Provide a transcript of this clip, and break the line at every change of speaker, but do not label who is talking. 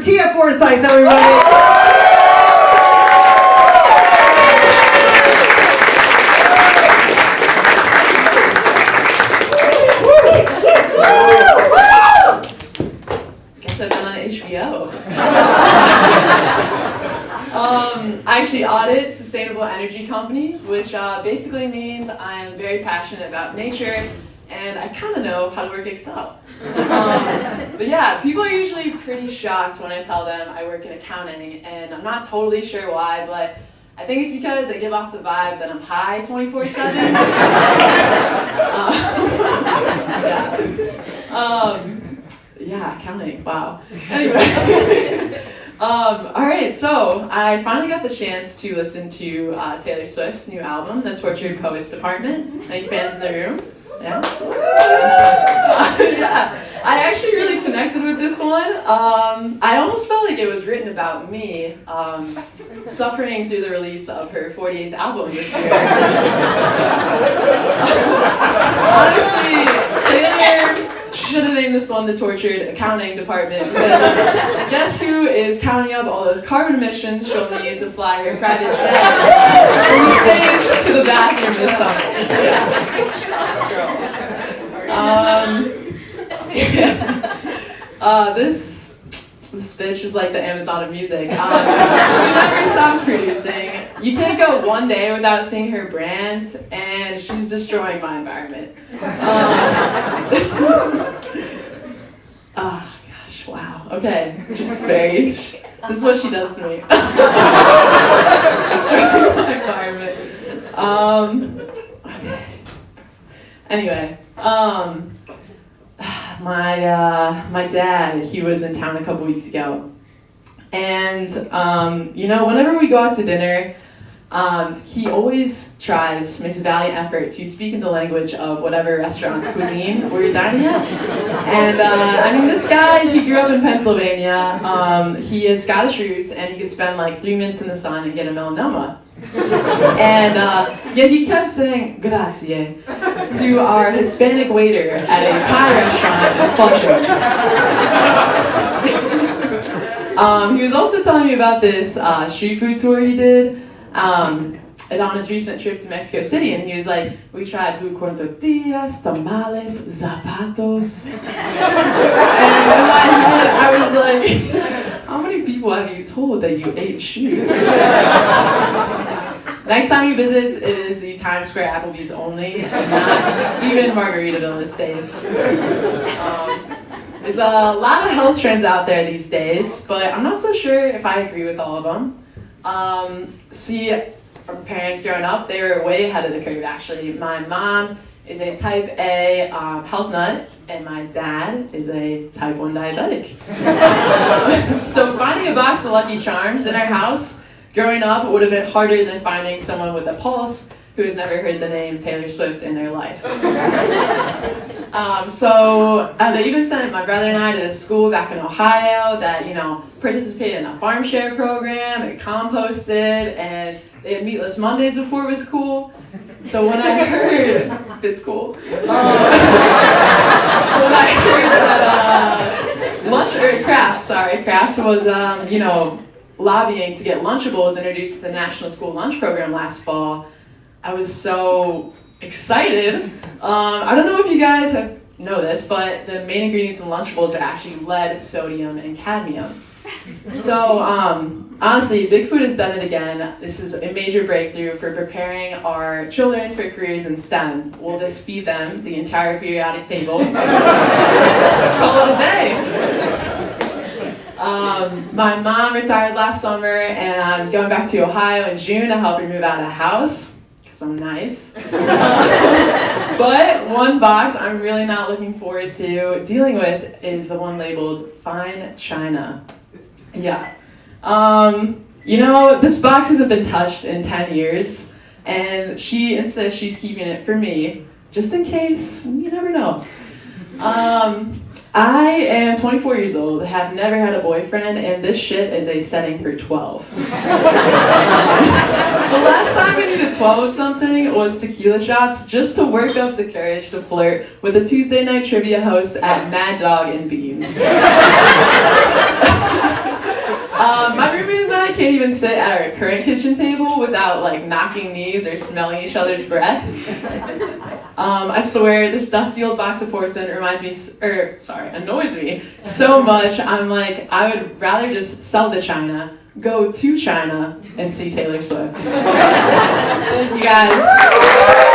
Tia Forsyth, everybody!
Guess I've been on HBO. I actually audit sustainable energy companies, which basically means I am very passionate about nature, and I kind of know how to work Excel. But yeah, people are usually pretty shocked when I tell them I work in accounting, and I'm not totally sure why, but I think it's because I give off the vibe that I'm high 24/7. Yeah, accounting, wow. Anyway, alright, so I finally got the chance to listen to Taylor Swift's new album, The Tortured Poets Department. Any fans in the room? Yeah? Yeah, I actually really connected with this one. I almost felt like it was written about me, suffering through the release of her 48th album this year. Honestly, Taylor should have named this one The Tortured Accounting Department, because guess who is counting up all those carbon emissions she'll need to fly her private jet from the stage to the bathroom this summer. Yeah. This girl. This bitch is like the Amazon of music. She never stops producing. You can't go one day without seeing her brand, and she's destroying my environment. Oh gosh, wow. Okay, it's just very. This is what she does to me. Destroying my environment. Okay. Anyway, my dad, he was in town a couple weeks ago, and whenever we go out to dinner, he always makes a valiant effort to speak in the language of whatever restaurant's cuisine we're dining at. And this guy, he grew up in Pennsylvania. He has Scottish roots, and he could spend like 3 minutes in the sun and get a melanoma. And yet he kept saying "grazie" to our Hispanic waiter at a Thai restaurant in Flushing. He was also telling me about this street food tour he did and on his recent trip to Mexico City, and he was like, we tried blue corn tortillas, tamales, zapatos. And in my head, I was like, how many people have you told that you ate shoes? Next time he visits, it is the Times Square Applebee's only, not even Margaritaville is safe. There's a lot of health trends out there these days, but I'm not so sure if I agree with all of them. From parents growing up, they were way ahead of the curve actually. My mom is a type A health nut, and my dad is a type 1 diabetic. So finding a box of Lucky Charms in our house growing up would have been harder than finding someone with a pulse who has never heard the name Taylor Swift in their life. They even sent my brother and I to this school back in Ohio that, participated in a farm share program and composted, and they had meatless Mondays before it was cool. So when I heard, it's cool. When I heard that Kraft was, lobbying to get Lunchables introduced to the National School Lunch Program last fall, I was so excited. I don't know if you guys know this, but the main ingredients in Lunchables are actually lead, sodium, and cadmium. So honestly, Bigfood has done it again. This is a major breakthrough for preparing our children for careers in STEM. We'll just feed them the entire periodic table. Call it a day. My mom retired last summer, and I'm going back to Ohio in June to help her move out of the house, because I'm nice. But one box I'm really not looking forward to dealing with is the one labeled Fine China. Yeah. This box hasn't been touched in 10 years, and she insists she's keeping it for me, just in case, you never know. I am 24 years old, have never had a boyfriend, and this shit is a setting for 12. The last time I needed 12 of something was tequila shots just to work up the courage to flirt with a Tuesday night trivia host at Mad Dog and Beans. My roommate and I can't even sit at our current kitchen table without like knocking knees or smelling each other's breath. I swear this dusty old box of porcelain annoys me so much. I'm like, I would rather just sell the china, go to China, and see Taylor Swift. Thank you guys.